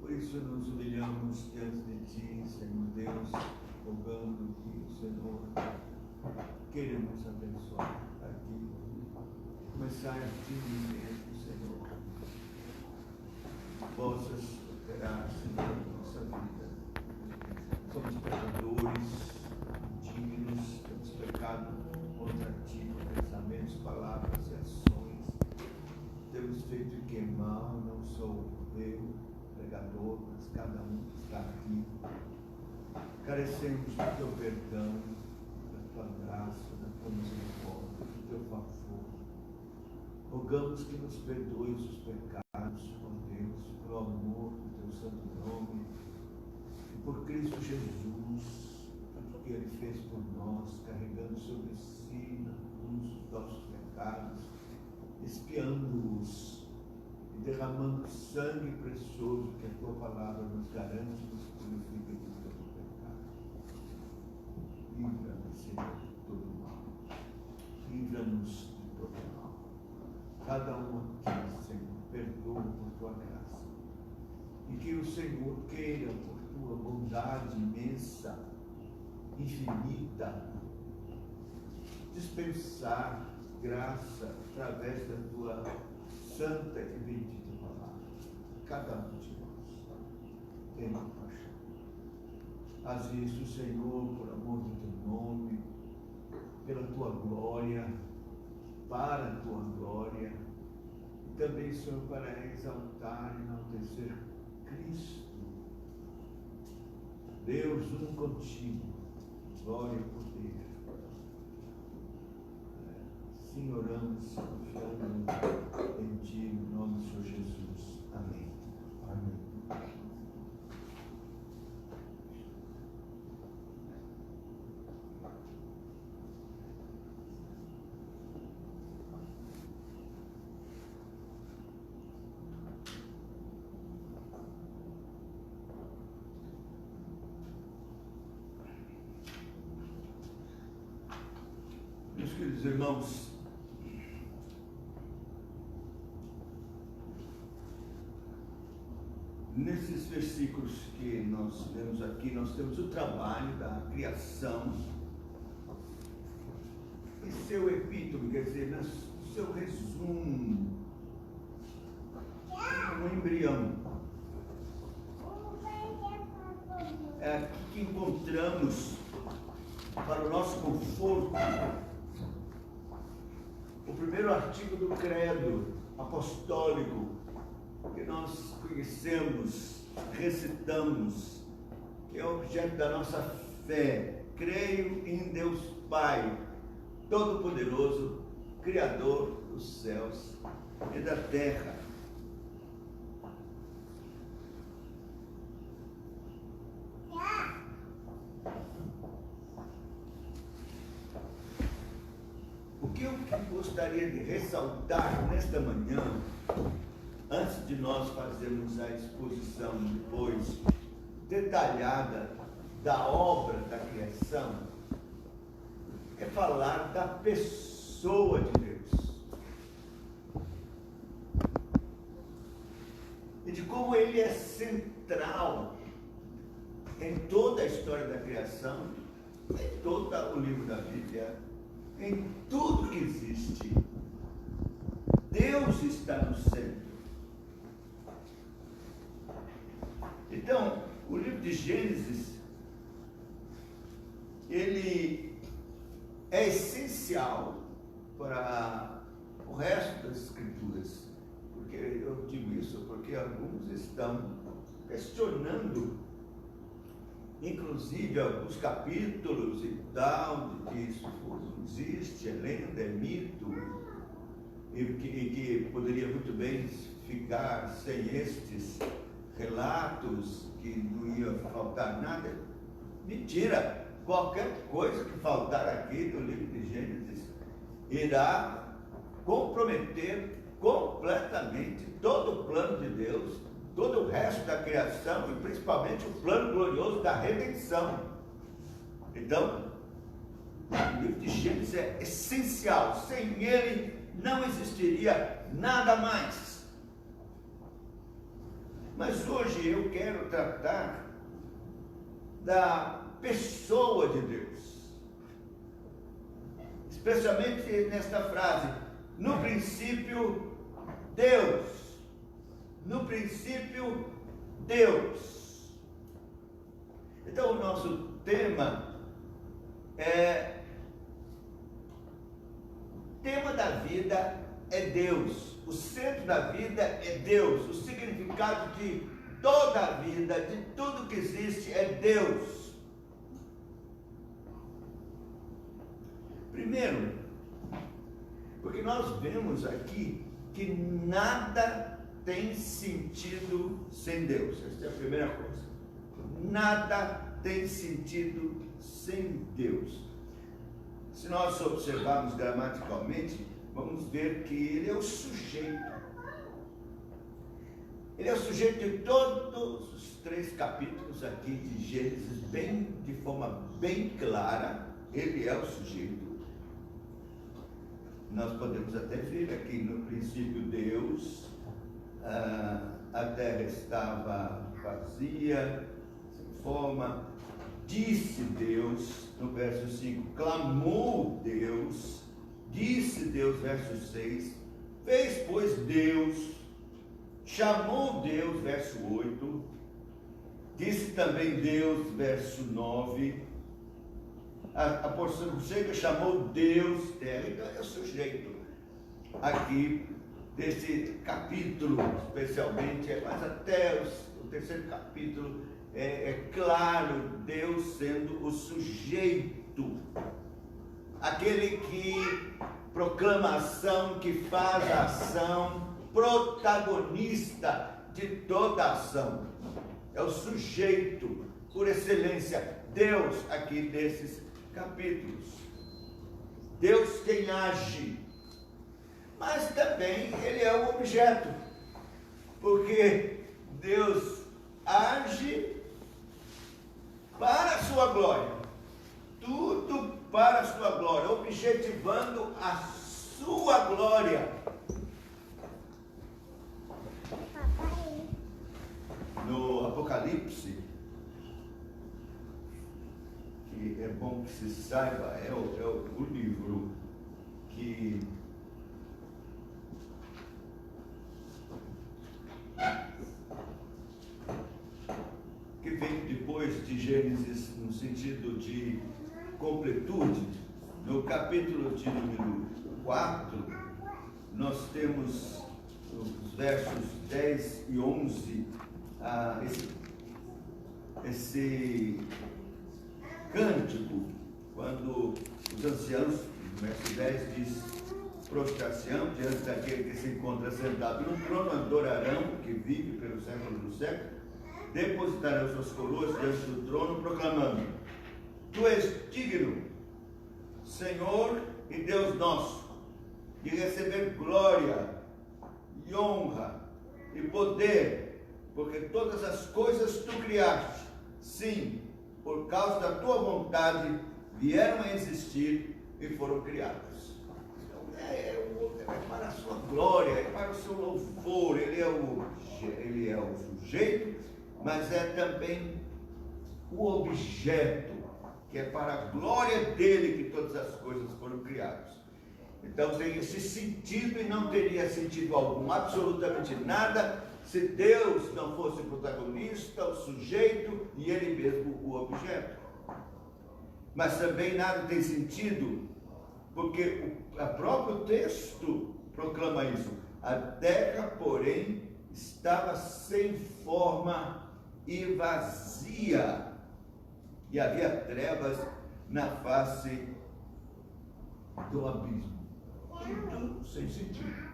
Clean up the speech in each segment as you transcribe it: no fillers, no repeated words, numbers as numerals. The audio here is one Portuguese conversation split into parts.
Por isso nos humilhamos diante de Ti, Senhor Deus, rogando que o Senhor queira nos abençoar aqui. Começar a Ti mesmo, Senhor. Possas operar, Senhor, em nossa vida. Somos pecadores, indignos, temos pecado contra Ti, com pensamentos, palavras e ações. Temos feito o que é mal, não sou eu, pregador, mas cada um que está aqui. Carecemos do Teu perdão, da Tua graça, da Tua misericórdia, do Teu favor. Rogamos que nos perdoes os pecados, ó Deus, pelo amor do Teu santo nome, e por Cristo Jesus, tudo que Ele fez por nós, carregando sobre si na cruz os nossos pecados, expiando-os e derramando sangue precioso que a Tua palavra nos garante e nos purifica de todo pecado. Livra-nos, Senhor, de todo mal. Livra-nos de todo mal. Cada um aqui, Senhor, perdoa por Tua graça. E que o Senhor queira, por Tua bondade imensa, infinita, dispensar graça através da Tua santa e bendita palavra. Cada um de nós tem uma paixão. Faz isso, Senhor, por amor do Teu nome, pela Tua glória, para a Tua glória, e também, Senhor, para exaltar e enaltecer Cristo, Deus um contínuo, glória e poder. Sim, oramos, confiando em Ti, no nome do Senhor Jesus. Amém. Amém. Meus queridos irmãos, nesses versículos que nós lemos aqui, nós temos o trabalho da criação e seu epítome, quer dizer, seu resumo, um embrião. É aqui que encontramos, para o nosso conforto, o primeiro artigo do credo apostólico que nós conhecemos, recitamos, que é objeto da nossa fé. Creio em Deus Pai, Todo-Poderoso, Criador dos céus e da terra. O que eu gostaria de ressaltar nesta manhã, antes de nós fazermos a exposição depois detalhada da obra da criação, é falar da pessoa de Deus e de como Ele é central em toda a história da criação, em todo o livro da Bíblia, em tudo que existe. Deus está no centro. Então, o livro de Gênesis, ele é essencial para o resto das Escrituras. Porque eu digo isso porque alguns estão questionando, inclusive alguns capítulos e tal, de que isso não existe, é lenda, é mito, e que poderia muito bem ficar sem estes relatos, que não ia faltar nada. Mentira! Qualquer coisa que faltar aqui do livro de Gênesis irá comprometer completamente todo o plano de Deus, todo o resto da criação e principalmente o plano glorioso da redenção. Então, o livro de Gênesis é essencial. Sem ele não existiria nada mais. Mas hoje eu quero tratar da pessoa de Deus, especialmente nesta frase: no princípio, Deus. No princípio, Deus. Então, o nosso tema da vida é Deus. O centro da vida é Deus. O significado de toda a vida, de tudo que existe, é Deus. Primeiro, porque nós vemos aqui que nada tem sentido sem Deus. Essa é a primeira coisa. Nada tem sentido sem Deus. Se nós observarmos gramaticalmente, vamos ver que ele é o sujeito. Ele é o sujeito de todos os 3 capítulos aqui de Gênesis, de forma bem clara. Ele é o sujeito. Nós podemos até ver aqui no princípio Deus, a terra estava vazia, sem forma. Disse Deus, no verso 5, clamou Deus, disse Deus, verso 6, fez pois Deus, chamou Deus, verso 8, disse também Deus, verso 9, a porção chega, chamou Deus, terra. Então é o sujeito aqui desse capítulo, especialmente, mas até o 3º capítulo, é claro, Deus sendo o sujeito, aquele que proclama a ação, que faz a ação, protagonista de toda a ação. É o sujeito, por excelência, Deus aqui desses capítulos. Deus quem age, mas também ele é o objeto, porque Deus age para a sua glória, tudo para a sua glória, objetivando a sua glória. No Apocalipse, que é bom que se saiba, é o livro que vem depois de Gênesis, no sentido de completude. No capítulo de número 4, nós temos os versos 10 e 11, esse cântico, quando os anciãos, no verso 10 diz: prostrar-se-ão diante daquele que se encontra sentado no trono, adorarão o que vive pelo século dos séculos, depositarão suas coroas diante do trono, proclamando: Tu és digno, Senhor e Deus nosso, de receber glória e honra e poder, porque todas as coisas tu criaste, sim, por causa da tua vontade vieram a existir e foram criadas. Então é para a sua glória, é para o seu louvor. Ele é o sujeito, mas é também o objeto, que é para a glória dele que todas as coisas foram criadas. Então tem esse sentido, e não teria sentido algum, absolutamente nada, se Deus não fosse o protagonista, o sujeito e ele mesmo o objeto. Mas também nada tem sentido, porque o próprio texto proclama isso: a terra, porém, estava sem forma e vazia, e havia trevas na face do abismo. Tudo sem sentido.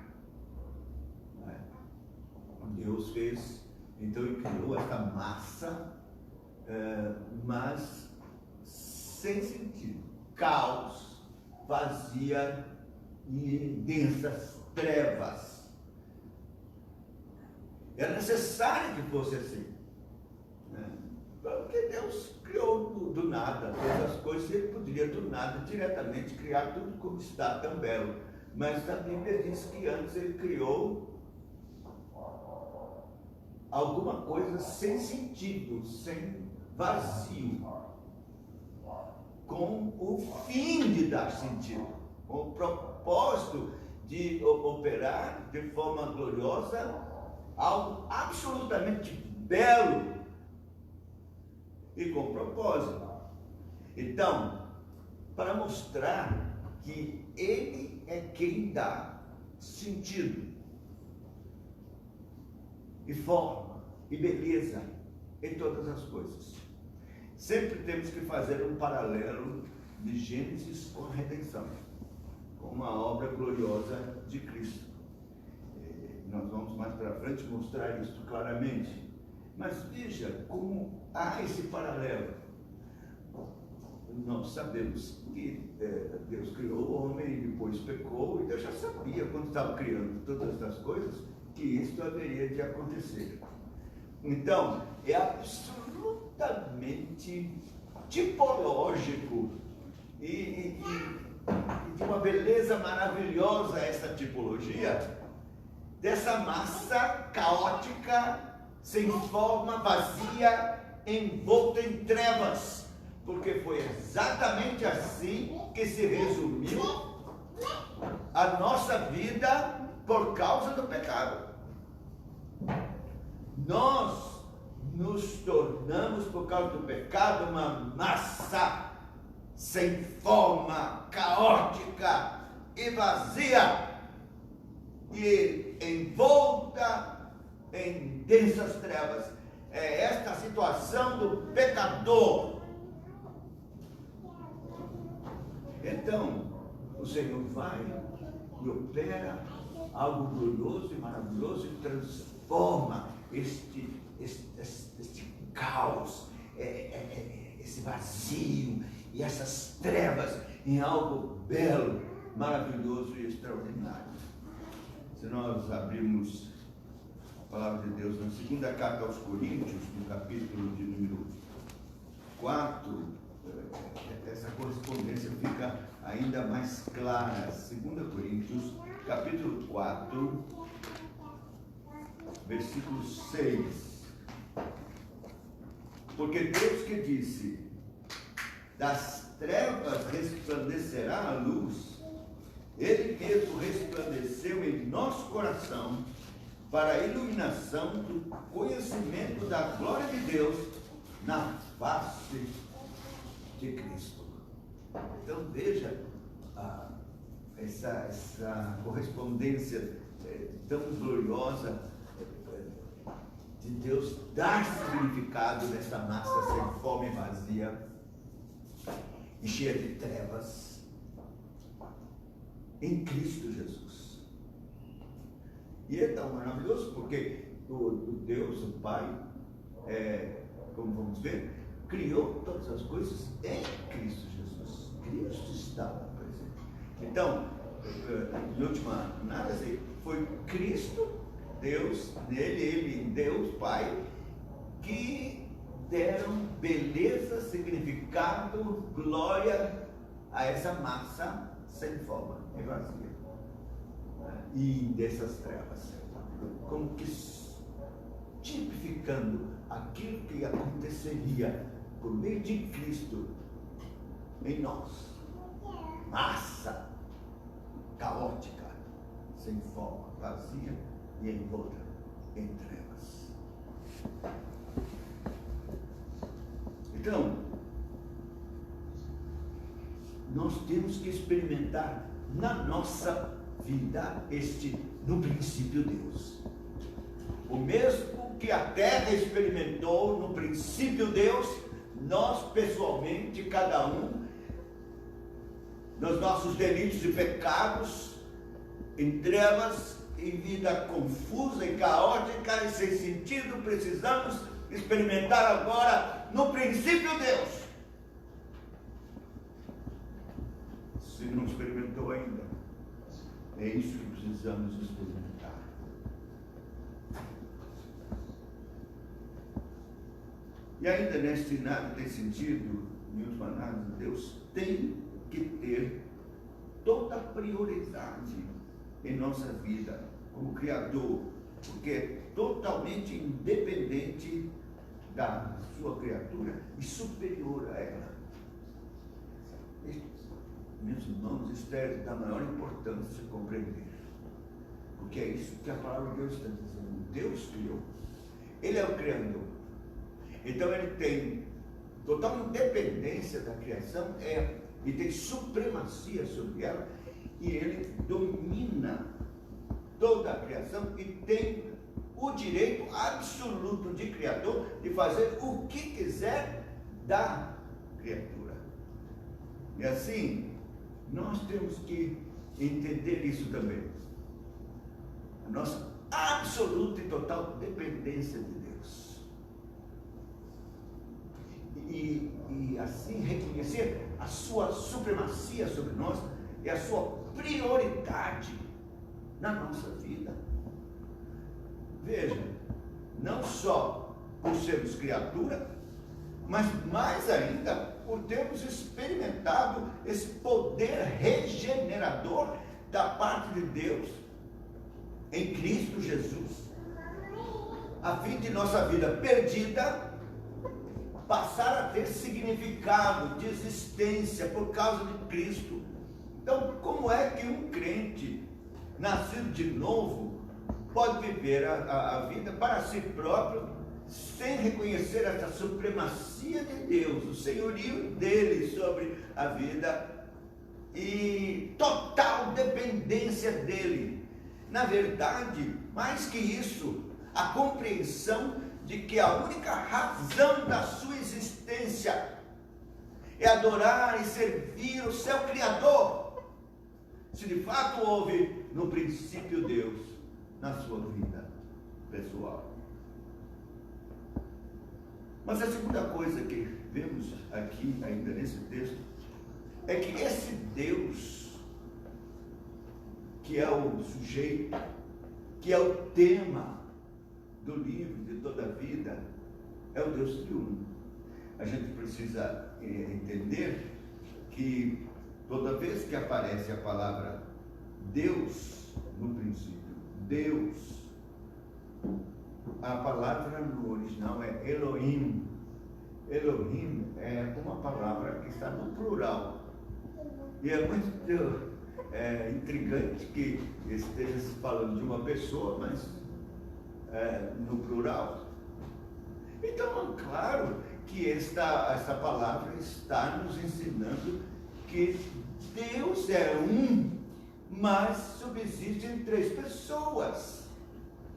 Deus fez, então ele criou essa massa, mas sem sentido, caos, vazia e densas trevas. Era necessário que fosse assim, né? Porque Deus criou do nada todas as coisas. Ele poderia do nada diretamente criar tudo como está, tão belo, mas a Bíblia diz que antes ele criou alguma coisa sem sentido, sem vazio, com o fim de dar sentido, com o propósito de operar de forma gloriosa algo absolutamente belo e com propósito. Então, para mostrar que Ele é quem dá sentido e forma e beleza em todas as coisas. Sempre temos que fazer um paralelo de Gênesis com a redenção, com uma obra gloriosa de Cristo. Nós vamos mais para frente mostrar isso claramente. Mas veja como há esse paralelo. Nós sabemos que Deus criou o homem e depois pecou, e Deus já sabia, quando estava criando todas essas coisas, que isso haveria de acontecer. Então, é absolutamente tipológico e de uma beleza maravilhosa essa tipologia dessa massa caótica, sem forma, vazia, envolta em trevas, porque foi exatamente assim que se resumiu a nossa vida por causa do pecado. Nós nos tornamos, por causa do pecado, uma massa sem forma, caótica e vazia, e envolta em densas trevas. É esta a situação do pecador. Então, o Senhor vai e opera algo glorioso e maravilhoso e transforma este caos, esse vazio e essas trevas em algo belo, maravilhoso e extraordinário. Se nós abrirmos a palavra de Deus na segunda carta aos Coríntios, no capítulo de número 4, essa correspondência fica ainda mais clara. 2 Coríntios, capítulo 4, versículo 6. Porque Deus que disse: das trevas resplandecerá a luz, Ele mesmo resplandeceu em nosso coração para a iluminação do conhecimento da glória de Deus na face de Cristo. Então veja essa correspondência tão gloriosa de Deus dar significado nessa massa sem forma e vazia e cheia de trevas em Cristo Jesus. E é tão maravilhoso porque o Deus, o Pai, como vamos ver, criou todas as coisas em Cristo Jesus. Cristo estava presente. Então, em última análise, foi Cristo, Deus, nele, Ele, Deus, Pai, que deram beleza, significado, glória a essa massa sem forma e vazia. E dessas trevas, como que tipificando aquilo que aconteceria por meio de Cristo em nós. Massa caótica, sem forma, vazia e envolta em trevas. Então, nós temos que experimentar na nossa vida no princípio Deus. O mesmo que a terra experimentou no princípio Deus, nós pessoalmente, cada um, nos nossos delitos e pecados, em trevas, em vida confusa e caótica e sem sentido, precisamos experimentar agora no princípio Deus. Se não experimentou ainda, é isso que precisamos experimentar. E ainda neste nada tem sentido, em última análise, Deus tem que ter toda a prioridade em nossa vida, como Criador, porque é totalmente independente da sua criatura e superior a ela. Meus irmãos, isto é da maior importância compreender, porque é isso que a palavra de Deus está dizendo. Deus criou, Ele é o Criador, então Ele tem total independência da criação, e tem supremacia sobre ela, e Ele domina toda a criação e tem o direito absoluto de Criador de fazer o que quiser da criatura. E assim, nós temos que entender isso também. A nossa absoluta e total dependência de Deus. E assim reconhecer a sua supremacia sobre nós e a sua prioridade na nossa vida. Veja, não só por sermos criatura, mas mais ainda por termos experimentado esse poder regenerador da parte de Deus em Cristo Jesus, a fim de nossa vida perdida passar a ter significado de existência por causa de Cristo. Então, como é que um crente nascido de novo pode viver a vida para si próprio sem reconhecer essa supremacia de Deus, o senhorio dele sobre a vida e total dependência dele? Na verdade, mais que isso, a compreensão de que a única razão da sua existência é adorar e servir o seu Criador. Se de fato houve no princípio Deus na sua vida pessoal. Mas a segunda coisa que vemos aqui ainda nesse texto é que esse Deus, que é o sujeito, que é o tema do livro de toda a vida, é o Deus triuno. A gente precisa entender que toda vez que aparece a palavra Deus no princípio, Deus, a palavra no original é Elohim. Elohim é uma palavra que está no plural. E é muito intrigante que esteja se falando de uma pessoa, mas no plural. Então, é claro que essa palavra está nos ensinando que Deus é um, mas subsistem três pessoas.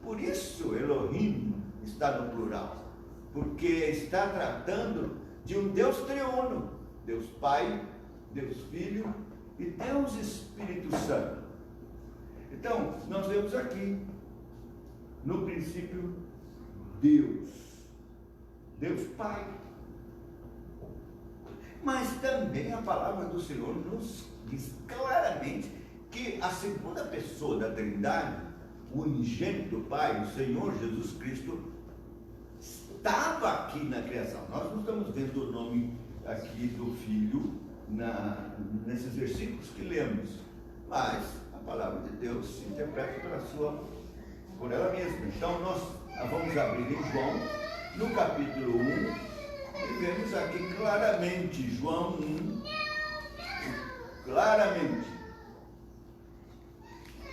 Por isso Elohim está no plural, porque está tratando de um Deus triuno, Deus Pai, Deus Filho e Deus Espírito Santo. Então, nós vemos aqui, no princípio, Deus Pai. Mas também a palavra do Senhor nos diz claramente que a segunda pessoa da Trindade, o unigênito Pai, o Senhor Jesus Cristo, estava aqui na criação. Nós não estamos vendo o nome aqui do Filho nesses versículos que lemos, mas a palavra de Deus se interpreta por ela mesma. Então nós vamos abrir em João, no capítulo 1, e vemos aqui claramente, João 1, claramente,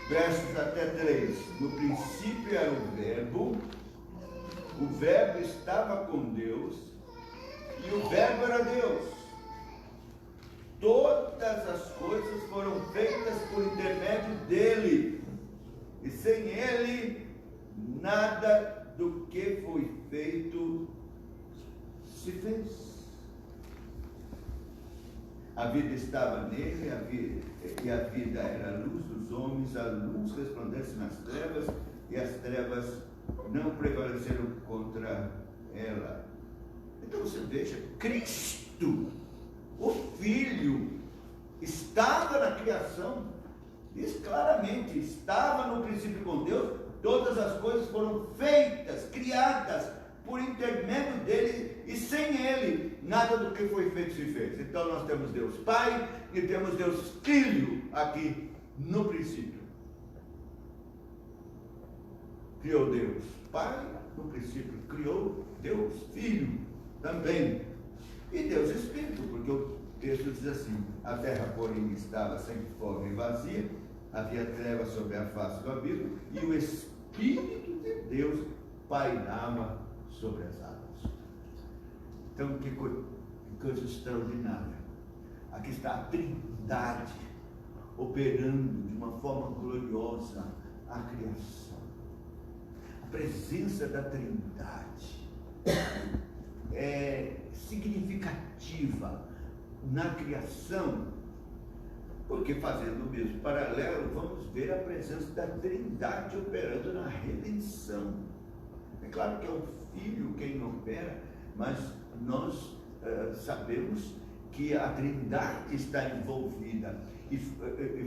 versos até 3. No princípio era o verbo estava com Deus, e o verbo era Deus. Todas as coisas foram feitas por intermédio dele, e sem ele, nada do que foi feito se fez. A vida estava nele, e a vida era a luz dos homens, a luz resplandece nas trevas, e as trevas não prevaleceram contra ela. Então você veja, Cristo, o Filho, estava na criação, diz claramente, estava no princípio com Deus, todas as coisas foram feitas, criadas por intermédio dele, e sem ele, nada do que foi feito se fez. Então nós temos Deus Pai e temos Deus Filho aqui no princípio. criou Deus Pai, no princípio criou Deus Filho também. E Deus Espírito, porque o texto diz assim: a terra, porém, estava sem forma e vazia, havia trevas sobre a face do abismo, e o Espírito de Deus pairava sobre as águas. Então, que coisa extraordinária. Aqui está a Trindade operando de uma forma gloriosa a criação. A presença da Trindade é significativa na criação, porque, fazendo o mesmo paralelo, vamos ver a presença da Trindade operando na redenção. É claro que é o Filho quem opera, mas nós sabemos que a Trindade está envolvida e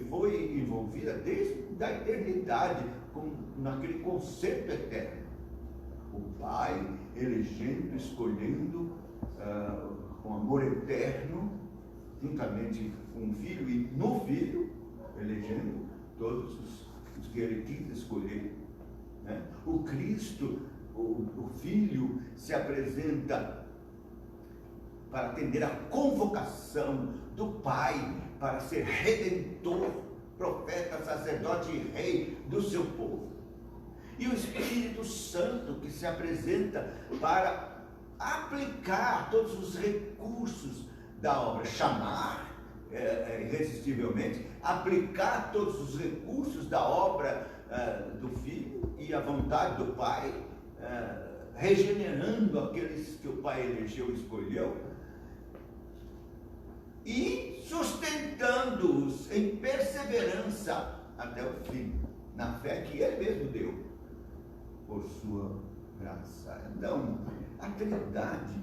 foi envolvida desde a eternidade naquele conceito eterno. O Pai elegendo, escolhendo com amor eterno, juntamente com o Filho e no Filho, elegendo todos os que ele quis escolher. Né? O Cristo, o Filho, se apresenta para atender a convocação do Pai para ser redentor, profeta, sacerdote e rei do seu povo. E o Espírito Santo, que se apresenta para aplicar todos os recursos da obra, chamar irresistivelmente, aplicar todos os recursos da obra do Filho e a vontade do Pai, regenerando aqueles que o Pai elegeu e escolheu, e sustentando-os em perseverança até o fim, na fé que Ele mesmo deu, por sua graça. Então, a Trindade,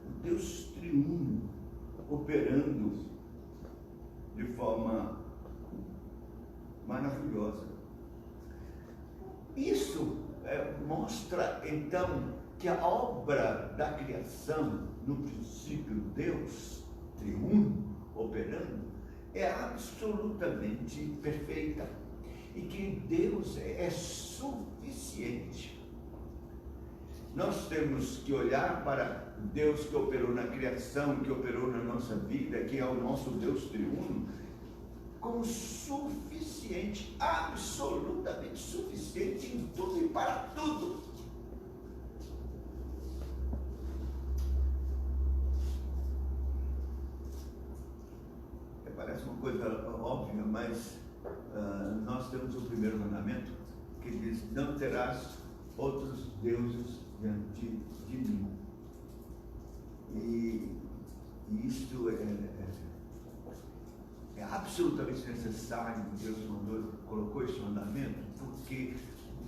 o Deus triuno, operando de forma maravilhosa. Isso mostra, então, que a obra da criação, no princípio, Deus triuno operando, é absolutamente perfeita e que Deus é suficiente. Nós temos que olhar para Deus que operou na criação, que operou na nossa vida, que é o nosso Deus triuno, como suficiente, absolutamente suficiente em tudo e para tudo. Parece uma coisa óbvia, mas nós temos o primeiro mandamento que diz: não terás outros deuses diante de mim. E isto é absolutamente necessário. Deus colocou esse mandamento porque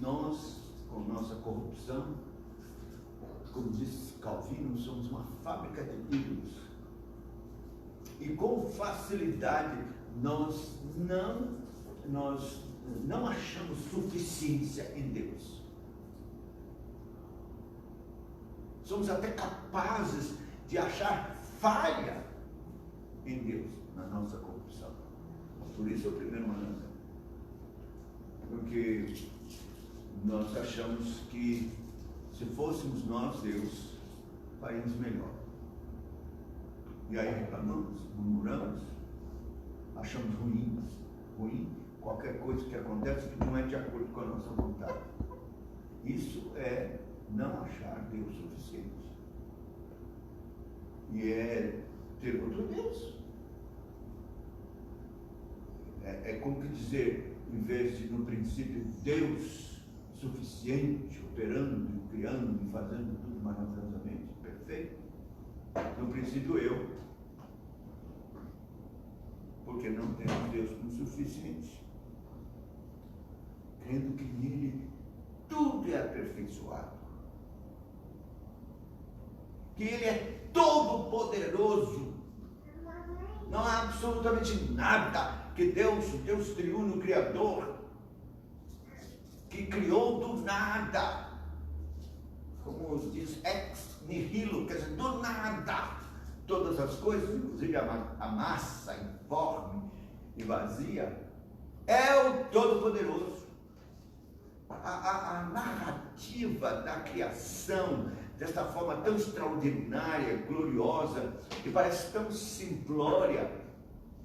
nós, com nossa corrupção, como disse Calvino, somos uma fábrica de ídolos. E com facilidade nós não achamos suficiência em Deus. Somos até capazes de achar falha em Deus, na nossa corrupção. Por isso é o primeiro mandamento. Porque nós achamos que se fôssemos nós Deus, faríamos melhor. E aí reclamamos, murmuramos, achamos ruim qualquer coisa que acontece que não é de acordo com a nossa vontade. Isso é não achar Deus suficiente. E é ter outro Deus. É como que dizer, em vez de no princípio Deus suficiente, operando, criando e fazendo tudo maravilhosamente perfeito, no princípio eu, porque não temos Deus como suficiente, crendo que nele tudo é aperfeiçoado, que ele é todo poderoso, não há absolutamente nada que Deus, o Deus triuno criador, que criou do nada, como diz ex nihilo, quer dizer, do nada, todas as coisas, inclusive a massa informe e vazia, é o Todo-Poderoso. a narrativa da criação, dessa forma tão extraordinária, gloriosa, e parece tão simplória.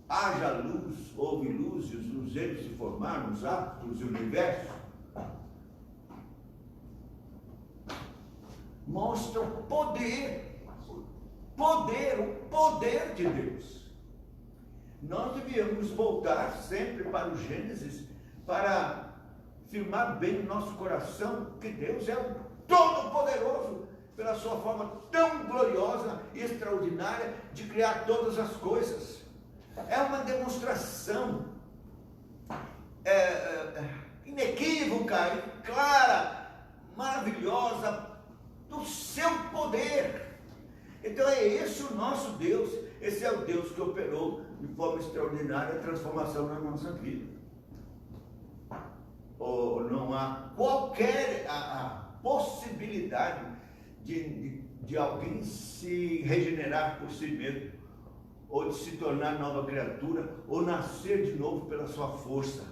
Haja luz, houve luz, e os luzeiros se formaram, os átomos e o universo. Mostra o poder de Deus. Nós devíamos voltar sempre para o Gênesis, para firmar bem no nosso coração que Deus é o Todo-Poderoso, pela sua forma tão gloriosa e extraordinária de criar todas as coisas. É uma demonstração inequívoca e clara, maravilhosa, do seu poder. Então é esse o nosso Deus. Esse é o Deus que operou de forma extraordinária a transformação na nossa vida. Ou não há qualquer a possibilidade de alguém se regenerar por si mesmo, ou de se tornar nova criatura, ou nascer de novo pela sua força.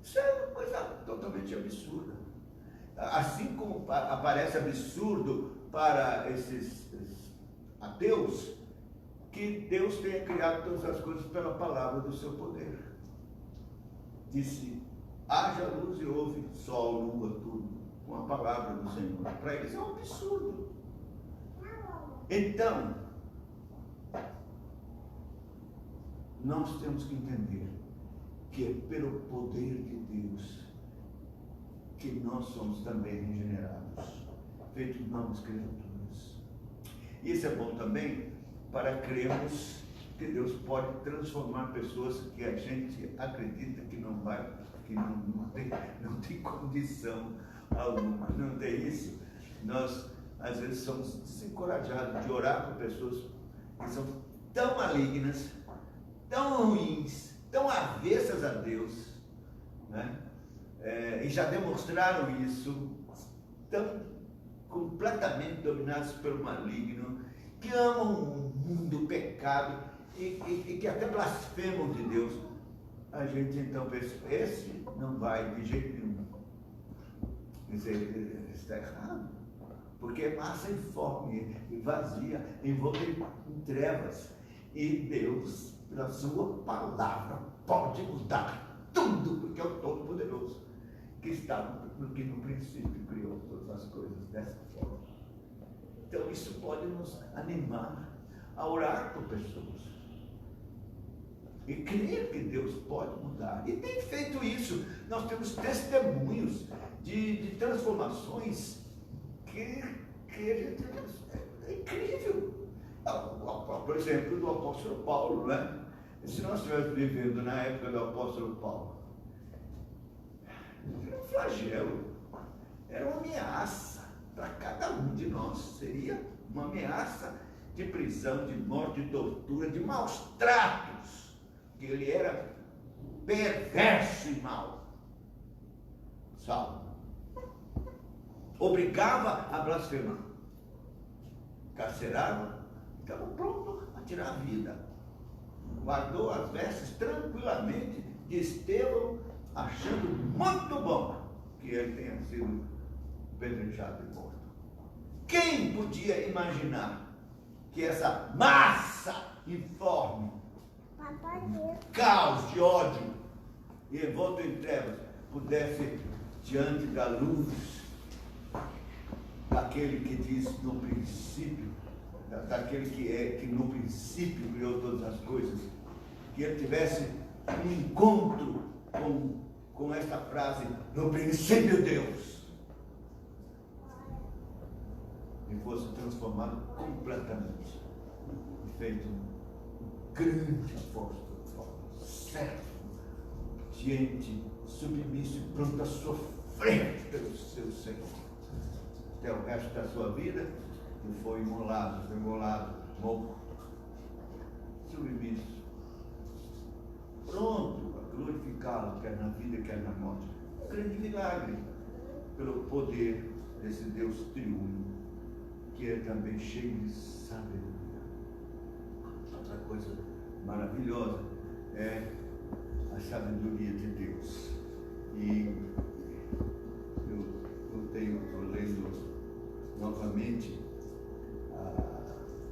Isso é uma coisa totalmente absurda. Assim como aparece absurdo para esses ateus, que Deus tenha criado todas as coisas pela palavra do seu poder. Disse, haja luz e houve sol, lua, tudo, com a palavra do Senhor. Para eles é um absurdo. Então, nós temos que entender que é pelo poder de Deus que nós somos também regenerados, feitos novas criaturas. E isso é bom também para crermos que Deus pode transformar pessoas que a gente acredita que não vai, que não tem condição alguma. Não tem isso? Nós, às vezes, somos desencorajados de orar por pessoas que são tão malignas, tão ruins, tão avessas a Deus, né? E já demonstraram isso, tão completamente dominados pelo maligno, que amam o mundo, o pecado, e que até blasfemam de Deus. A gente então pensa, esse não vai de jeito nenhum. Quer dizer, está errado, porque é massa informe e vazia, envolta em trevas. E Deus, pela sua palavra, pode mudar tudo, porque é o Todo-Poderoso, que está no princípio criou todas as coisas dessa forma. Então isso pode nos animar a orar por pessoas e crer que Deus pode mudar. E tem feito isso. Nós temos testemunhos de transformações que é incrível. Por exemplo, do apóstolo Paulo, né? Se nós estivéssemos vivendo na época do apóstolo Paulo, era um flagelo, era uma ameaça para cada um de nós. Seria uma ameaça de prisão, de morte, de tortura, de maus tratos, que ele era perverso e mau. Saulo obrigava a blasfemar, carcerava, estava pronto a tirar a vida. Guardou as vestes tranquilamente de Estevão, achando muito bom que ele tenha sido apedrejado e morto. Quem podia imaginar que essa massa informe, caos de ódio e envolto em trevas, pudesse, diante da luz daquele que diz no princípio, daquele que no princípio criou todas as coisas, que ele tivesse um encontro com esta frase, no princípio Deus, e fosse transformado completamente, feito um grande apóstolo, servo, diante, submisso e pronto a sofrer pelo seu Senhor, até o resto da sua vida, e foi imolado, morto, submisso, pronto a glorificá-lo, quer na vida, quer na morte. Um grande milagre, pelo poder desse Deus triuno, que é também cheio de sabedoria. Outra coisa maravilhosa é a sabedoria de Deus. E estou lendo novamente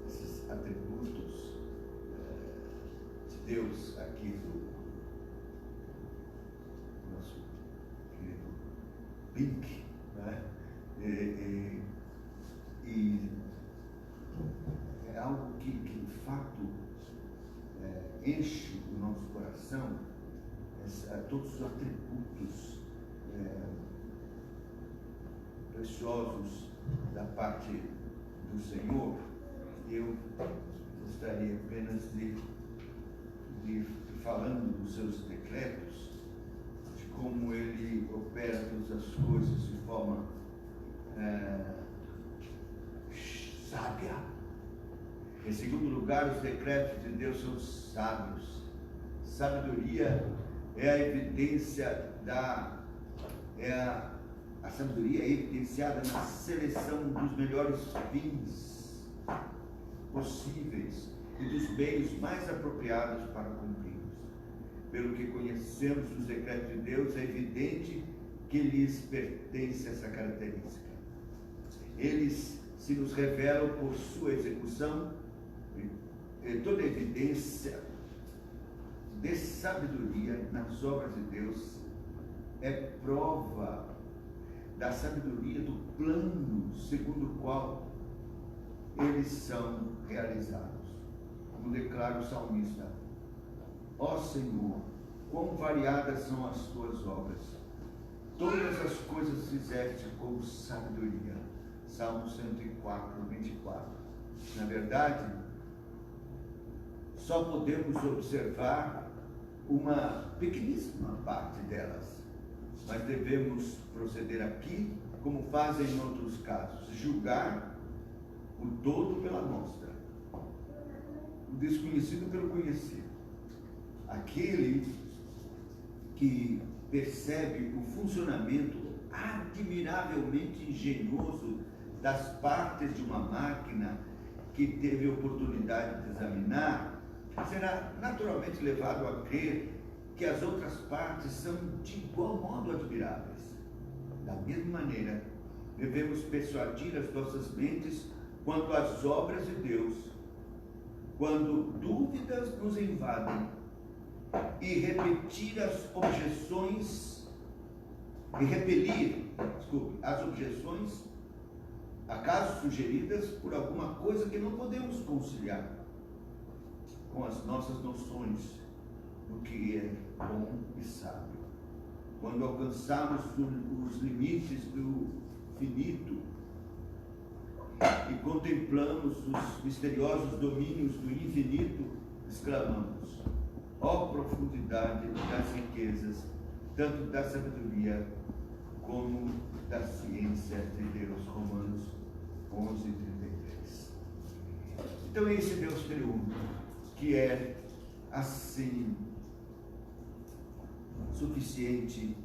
esses atributos de Deus aqui do nosso querido Pink, né? E é algo que de fato enche o nosso coração, todos os atributos preciosos da parte do Senhor. Eu gostaria apenas de falando dos seus decretos, de como ele opera todas as coisas de forma sábia. Em segundo lugar, os decretos de Deus são sábios. Sabedoria é a evidência a sabedoria é evidenciada na seleção dos melhores fins possíveis e dos meios mais apropriados para cumpri-los. Pelo que conhecemos os decretos de Deus, é evidente que lhes pertence essa característica. Eles se nos revelam por sua execução, e toda evidência de sabedoria nas obras de Deus é prova da sabedoria do plano segundo o qual eles são realizados. Como declara o salmista: ó Senhor, quão variadas são as tuas obras, todas as coisas fizeste com sabedoria. Salmo 104, 24. Na verdade, só podemos observar uma pequeníssima parte delas, mas devemos proceder aqui como fazem em outros casos, julgar o todo pela amostra, o desconhecido pelo conhecido. Aquele que percebe o funcionamento admiravelmente engenhoso das partes de uma máquina que teve oportunidade de examinar, será naturalmente levado a crer que as outras partes são de igual modo admiráveis. Da mesma maneira, devemos persuadir as nossas mentes quanto às obras de Deus, quando dúvidas nos invadem, e repelir as objeções, acaso sugeridas por alguma coisa que não podemos conciliar com as nossas noções do que é bom e sábio. Quando alcançamos os limites do finito e contemplamos os misteriosos domínios do infinito, exclamamos: ó profundidade das riquezas, tanto da sabedoria como da ciência de Deus. Romanos 11:33. Então é esse Deus triunfo, que é assim suficiente,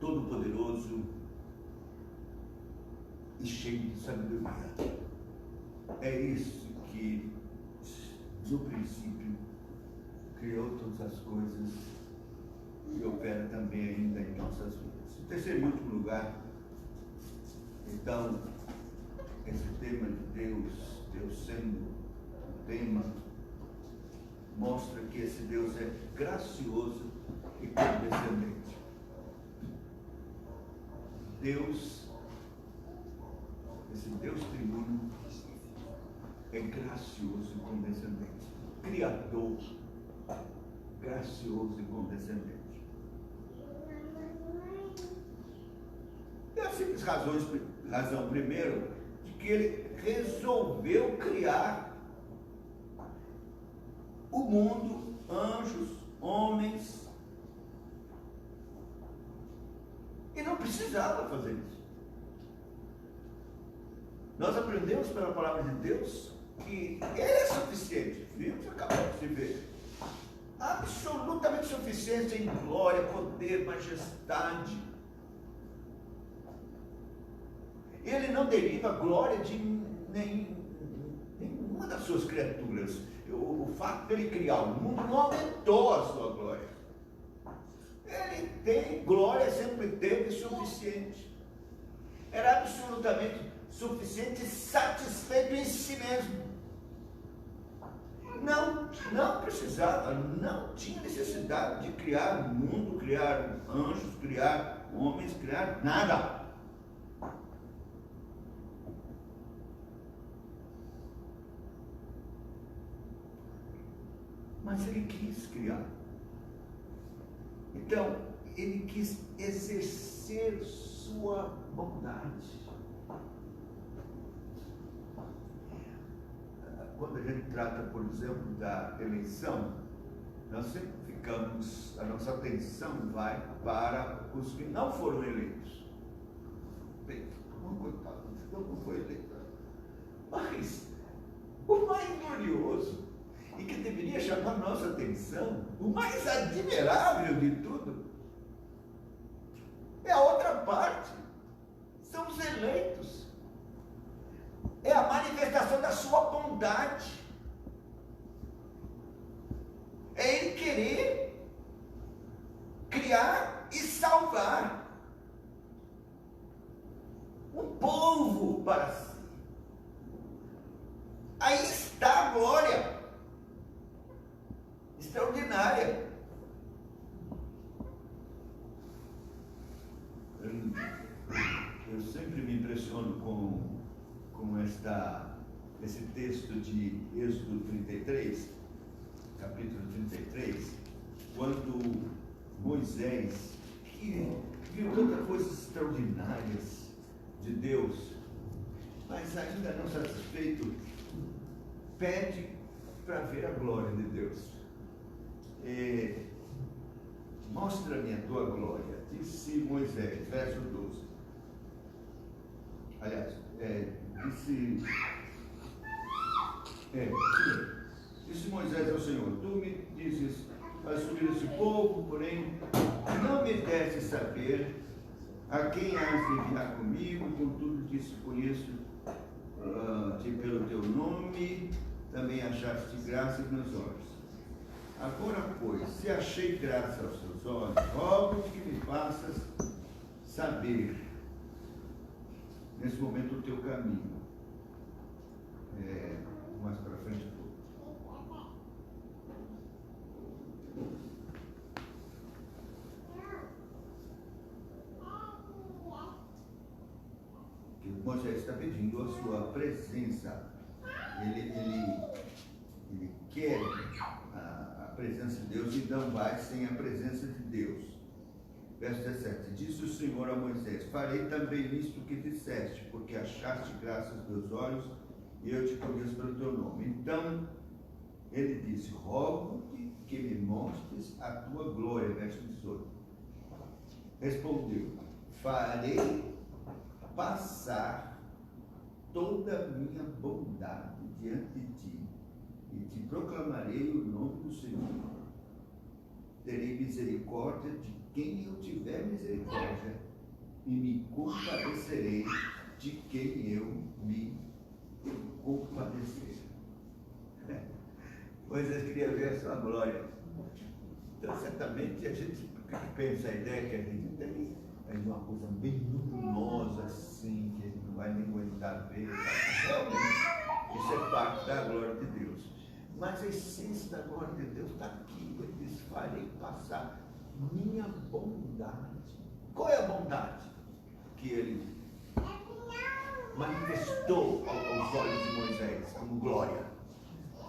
todo-poderoso e cheio de sabedoria. É isso que no princípio criou todas as coisas e opera também ainda em nossas vidas. Em terceiro e último lugar, então, esse tema de Deus sendo um tema, mostra que esse Deus é gracioso e condescendente. Esse Deus triuno é gracioso e condescendente. Criador, gracioso e condescendente. E a simples razão primeiro, de que ele resolveu criar o mundo, anjos, homens, e não precisava fazer isso. Nós aprendemos pela palavra de Deus que ele é suficiente. Vimos, acabamos de ver. Absolutamente suficiente em glória, poder, majestade. Ele não deriva glória de nenhuma das suas criaturas. O fato de ele criar o mundo não aumentou a sua glória. Ele tem glória, sempre teve suficiente. era absolutamente suficiente e satisfeito em si mesmo. Não precisava, não tinha necessidade de criar mundo, criar anjos, criar homens, criar nada. Mas ele quis criar. Então, ele quis exercer sua bondade. Quando a gente trata, por exemplo, da eleição, nós sempre a nossa atenção vai para os que não foram eleitos. Bem, coitado, não foi eleito. Mas o mais glorioso e que deveria chamar nossa atenção, o mais admirável de tudo, é a outra parte. São os eleitos. É a manifestação da sua bondade. É ele querer criar e salvar um povo para si. Aí está a glória extraordinária. Eu sempre me impressiono com esse texto de Êxodo 33, capítulo 33, quando Moisés, que viu tantas coisas extraordinárias de Deus, mas ainda não satisfeito, pede para ver a glória de Deus. Mostra-me a tua glória, disse Moisés, verso 12. Aliás, disse Moisés ao Senhor: tu me dizes, vai subir esse povo, porém não me deste saber a quem has de enviar comigo, contudo te conheço pelo teu nome, também achaste graça em meus olhos. Agora, pois, se achei graça aos teus olhos, rogo que me faças saber nesse momento o teu caminho. Mais para frente um pouco. Que Moisés está pedindo a sua presença. Ele quer a presença de Deus e não vai sem a presença de Deus. Verso 17: disse o Senhor a Moisés: farei também isto que disseste, porque achaste graça aos meus olhos e eu te conheço pelo teu nome. Então ele disse: rogo-te que me mostres a tua glória. Verso 18: respondeu: farei passar toda a minha bondade diante de ti e te proclamarei o nome do Senhor. Terei misericórdia de quem eu tiver misericórdia e me compadecerei de quem eu me compadecer. Moisés queria ver a sua glória. Então, certamente, a gente pensa a ideia que a gente tem é uma coisa bem luminosa assim, que a gente não vai nem aguentar ver. Realmente, isso é parte da glória de Deus. Mas a essência da glória de Deus está aqui. Ele diz: farei passar minha bondade. Qual é a bondade que ele manifestou aos olhos de Moisés como glória?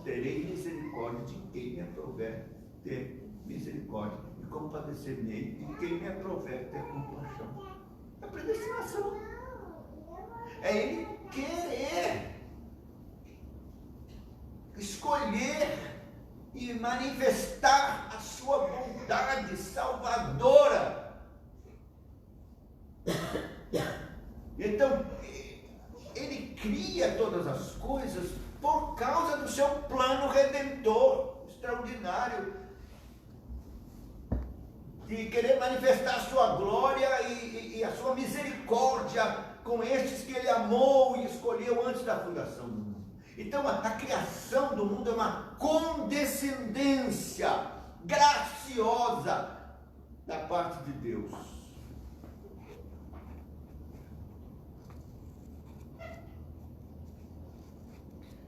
Terei misericórdia de quem me aprover ter misericórdia e compadecer-me de quem me aprover ter compaixão. É a predestinação. É ele querer escolher e manifestar a sua bondade salvadora. Então, ele cria todas as coisas por causa do seu plano redentor extraordinário, de querer manifestar a sua glória e a sua misericórdia com estes que ele amou e escolheu antes da fundação do mundo. Então, a criação do mundo é uma condescendência graciosa da parte de Deus.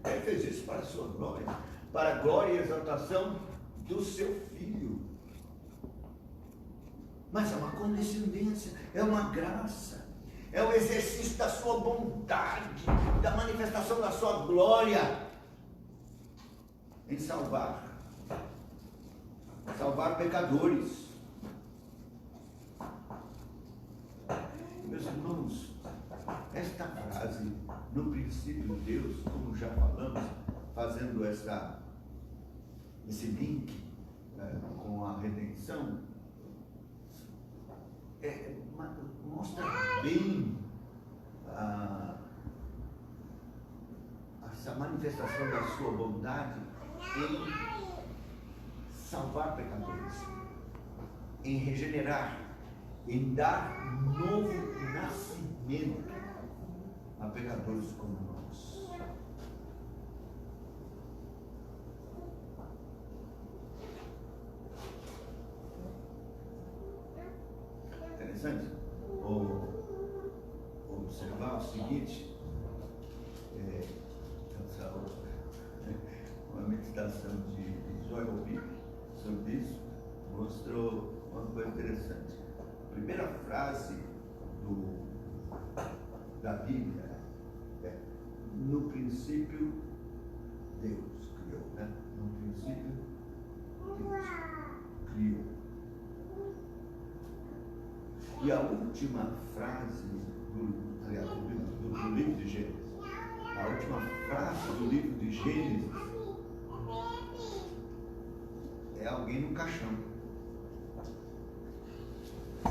Ele fez isso para a sua glória, para a glória e exaltação do seu Filho. Mas é uma condescendência, é uma graça, é o exercício da sua bondade, da manifestação da sua glória em salvar pecadores. Meus irmãos, esta frase, no princípio Deus, como já falamos, fazendo esse link com a redenção, mostra bem essa manifestação da sua bondade em salvar pecadores, em regenerar, em dar novo nascimento a pecadores como nós. Interessante observar o seguinte, uma meditação de Joel Bick sobre isso mostrou uma coisa interessante. A primeira frase da Bíblia é: no princípio Deus criou, né? No princípio Deus criou. E a última frase do livro de Gênesis, a última frase do livro de Gênesis é alguém no caixão. A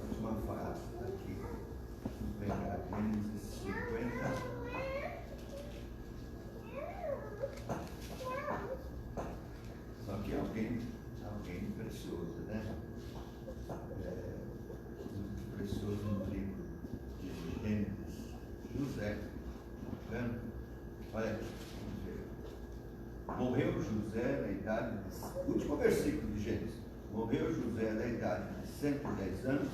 última frase aqui, vamos pegar Gênesis 50. Só que alguém precioso, né? Muito precioso no livro de Gênesis, José. Tá vendo? Olha aqui, vamos ver. Morreu José na idade de... Último versículo de Gênesis. Morreu José na idade de 110 anos,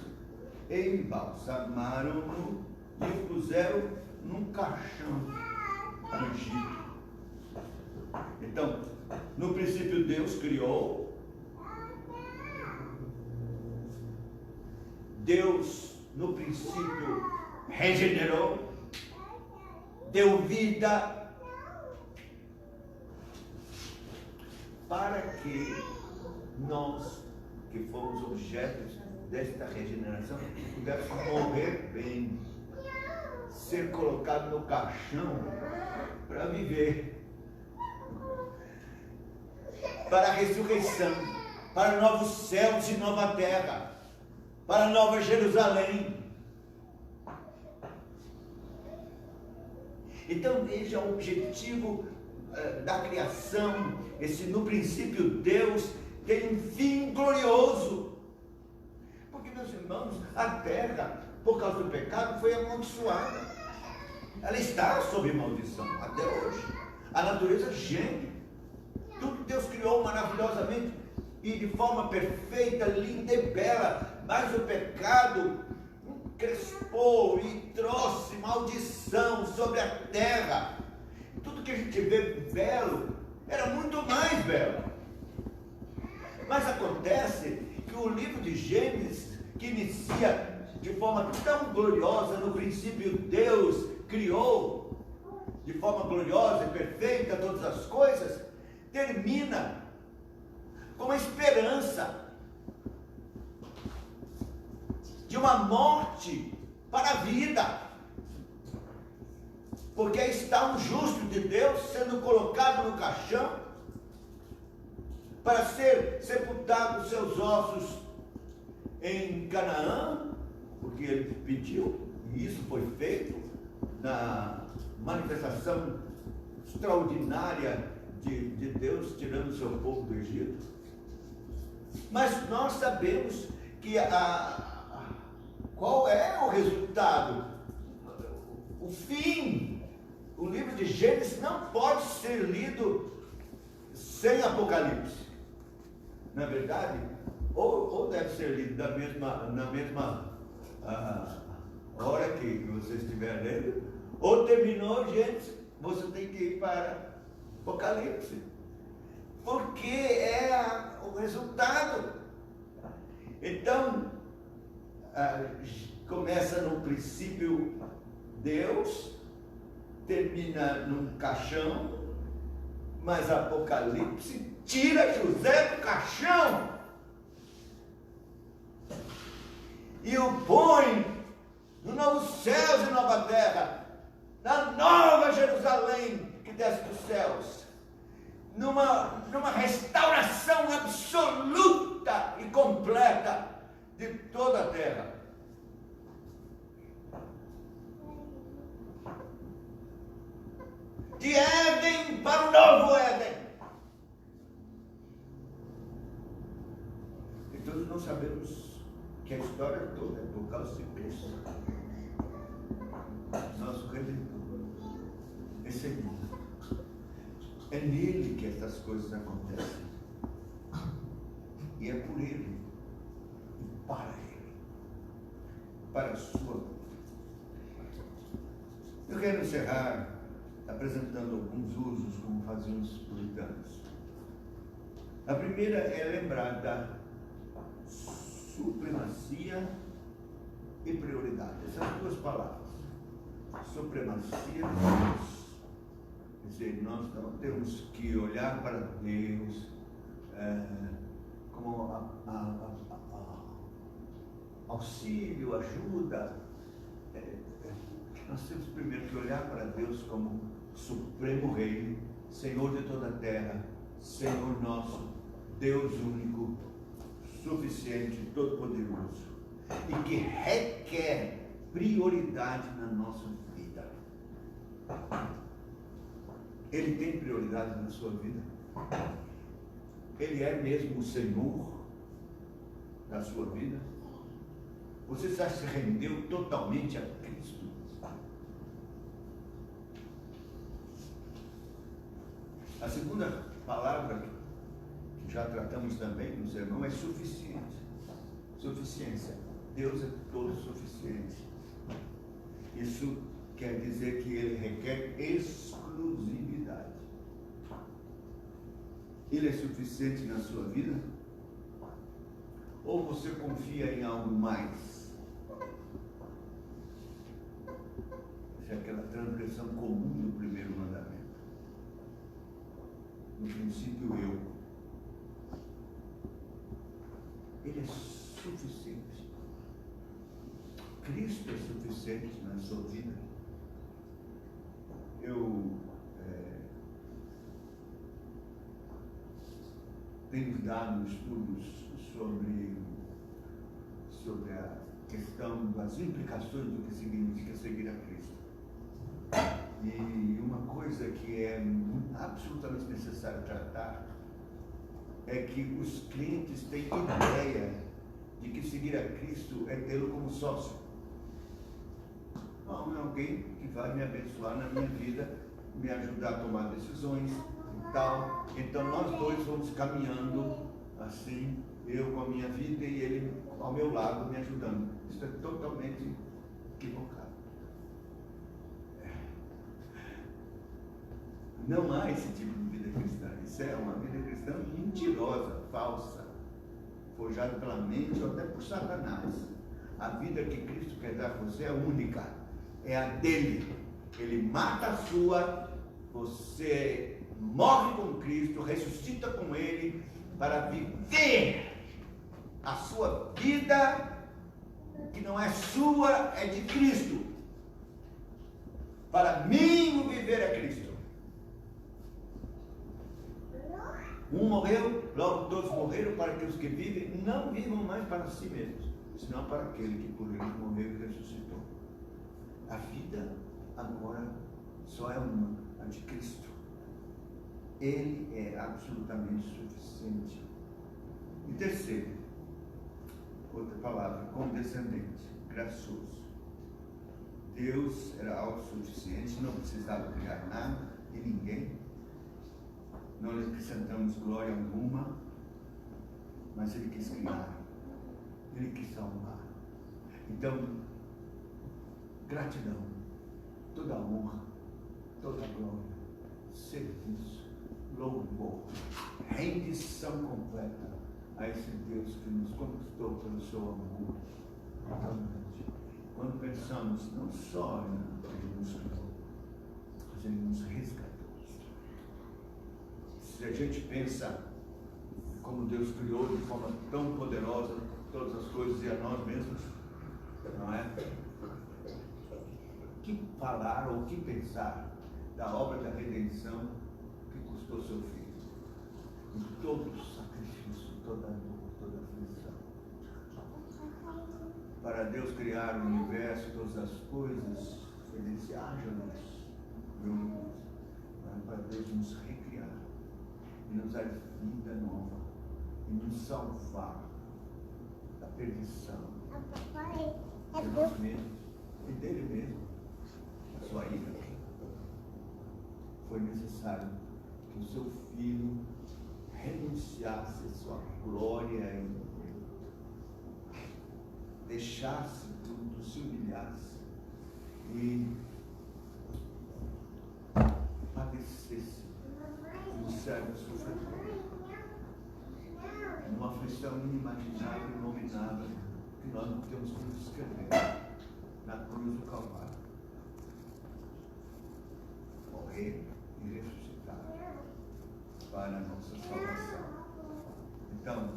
e embalsamaram-no e o puseram num caixão no Egito. Então, no princípio Deus criou, Deus no princípio regenerou, deu vida, para que nós, que fomos objetos desta regeneração, pudéssemos morrer bem, ser colocado no caixão para viver, para a ressurreição, para novos céus e nova terra, para Nova Jerusalém. Então veja o objetivo da criação. Esse no princípio Deus tem um fim glorioso, porque, meus irmãos, a terra, por causa do pecado, foi amaldiçoada. Ela está sob maldição até hoje. A natureza geme. Tudo que Deus criou maravilhosamente e de forma perfeita, linda e bela, mas o pecado crespou e trouxe maldição sobre a terra. Tudo que a gente vê belo era muito mais belo. Mas acontece que o livro de Gênesis, que inicia de forma tão gloriosa, no princípio Deus criou de forma gloriosa e perfeita todas as coisas, termina com uma esperança de uma morte para a vida, porque aí está um justo de Deus sendo colocado no caixão para ser sepultado seus ossos em Canaã, porque ele pediu, e isso foi feito na manifestação extraordinária de Deus tirando o seu povo do Egito. Mas nós sabemos que qual é o resultado, o fim. O livro de Gênesis não pode ser lido sem Apocalipse. Na verdade, ou deve ser lido na mesma hora que você estiver lendo, ou terminou Gênesis, você tem que ir para Apocalipse, porque é o resultado. Então, começa no princípio Deus, termina num caixão, mas Apocalipse tira José do caixão e o põe no novo céus e nova terra, na nova Jerusalém que desce dos céus, numa restauração absoluta e completa de toda a terra. De Éden para o novo Éden. E todos nós sabemos que a história toda é por causa de Cristo, nosso Redentor. Esse é ele. É nele que essas coisas acontecem. E é por ele. E para ele. Para a sua vida. Eu quero encerrar apresentando alguns usos como faziam os puritanos. A primeira é lembrar da supremacia e prioridade. Essas duas palavras. Supremacia de Deus. Quer dizer, nós não temos que olhar para Deus como auxílio, ajuda. Nós temos primeiro que olhar para Deus como Supremo Rei, Senhor de toda a terra, Senhor nosso, Deus único, suficiente, todo-poderoso, e que requer prioridade na nossa vida. Ele tem prioridade na sua vida? Ele é mesmo o Senhor da sua vida? Você já se rendeu totalmente a Cristo? A segunda palavra que já tratamos também no sermão é suficiente. Suficiência. Deus é todo suficiente. Isso quer dizer que ele requer exclusividade. Ele é suficiente na sua vida? Ou você confia em algo mais? Essa é aquela transgressão comum do primeiro mandamento. No princípio, eu. Ele é suficiente. Cristo é suficiente na sua vida. Eu tenho dado estudos sobre a questão das implicações do que significa seguir a Cristo. E uma coisa que é absolutamente necessário tratar é que os clientes têm ideia de que seguir a Cristo é tê-lo como sócio. Não, é alguém que vai me abençoar na minha vida, me ajudar a tomar decisões e tal. Então nós dois vamos caminhando assim, eu com a minha vida e ele ao meu lado me ajudando. Isso é totalmente equivocado. Não há esse tipo de vida cristã. Isso é uma vida cristã mentirosa, falsa, forjada pela mente ou até por Satanás. A vida que Cristo quer dar a você é única, é a dele. Ele mata a sua, você morre com Cristo, ressuscita com ele para viver a sua vida, que não é sua, é de Cristo. Para mim, o viver é Cristo. Um morreu, logo todos morreram, para que os que vivem não vivam mais para si mesmos, senão para aquele que por eles morreu e ressuscitou. A vida agora só é uma, a de Cristo. Ele é absolutamente suficiente. E terceiro, outra palavra, condescendente, gracioso. Deus era autossuficiente, não precisava criar nada e ninguém. Não lhe acrescentamos glória alguma, mas ele quis criar, ele quis salvar. Então, gratidão, toda a honra, toda a glória, rendição completa a esse Deus que nos conquistou pelo seu amor tão grande. Quando pensamos não só em Ele nos criou, mas Ele nos resgatou. Se a gente pensa como Deus criou de forma tão poderosa todas as coisas e a nós mesmos, não é? O que falar ou o que pensar da obra da redenção que custou seu filho? Em todo o sacrifício, toda a dor, toda a aflição. Para Deus criar o universo, todas as coisas, Ele disse, haja luz, viu luz. Para Deus nos recriar e nos dar vida nova e nos salvar da perdição de nós mesmos e dele mesmo, a sua ira. Foi necessário que o seu filho renunciasse a sua glória e deixasse tudo, se humilhasse e padecesse um servo sofredor, numa aflição inimaginável e inominável que nós não temos como descrever, na cruz do Calvário. Morrer e ressuscitar para a nossa salvação. Então,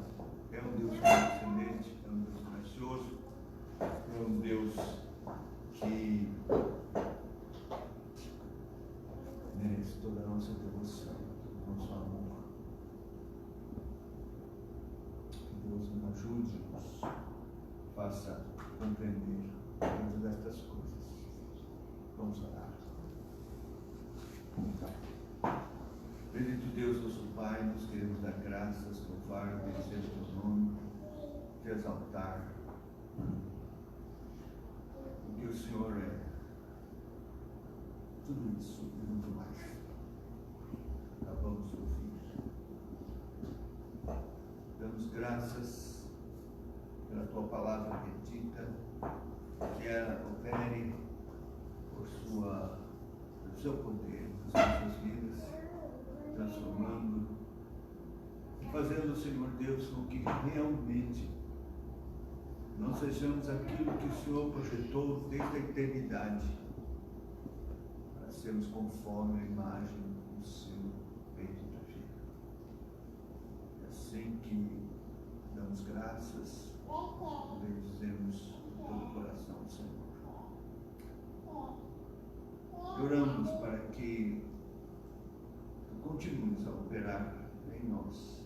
é um Deus excelente, é um Deus gracioso, é um Deus que merece toda a nossa devoção, todo o nosso amor. Que Deus nos ajude, nos faça compreender todas estas coisas. Vamos orar. Bendito Deus, nosso Pai, nós queremos dar graças, louvar, agradecer o teu nome, te exaltar. Porque o Senhor é tudo isso e muito mais. Acabamos de ouvir. Damos graças pela tua palavra bendita, que ela opere pelo seu poder nas nossas vidas, transformando e fazendo, Senhor Deus, com que realmente nós sejamos aquilo que o Senhor projetou desde a eternidade, para sermos conforme a imagem do seu bendito Filho. É assim que damos graças e bendizemos de todo o coração, Senhor. Oramos para que tu continues a operar em nós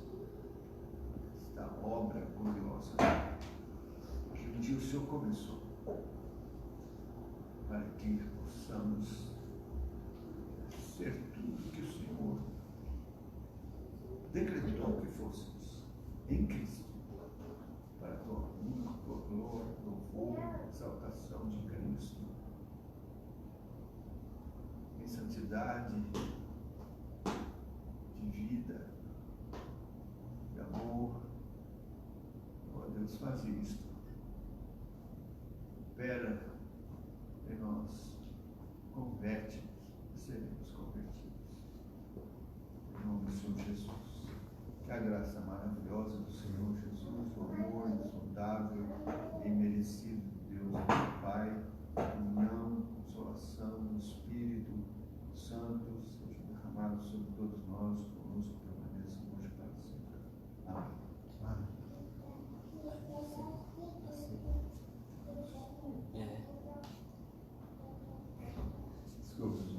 esta obra gloriosa que um dia o Senhor começou, para que possamos ser tudo que o Senhor decretou que fôssemos em Cristo, para a tua honra, tua glória, louvor, exaltação de Cristo, em santidade, de vida, de amor. Ó Deus, faz isto. Opera em nós, converte-nos e seremos convertidos. Em nome do Senhor Jesus. Que a graça maravilhosa do Senhor Jesus, o amor insondável e imerecido de Deus, nosso Pai, a união, a consolação do Espírito Santo, seja derramado sobre todos nós, conosco, permaneça hoje para sempre. Amém. Amém. Desculpa.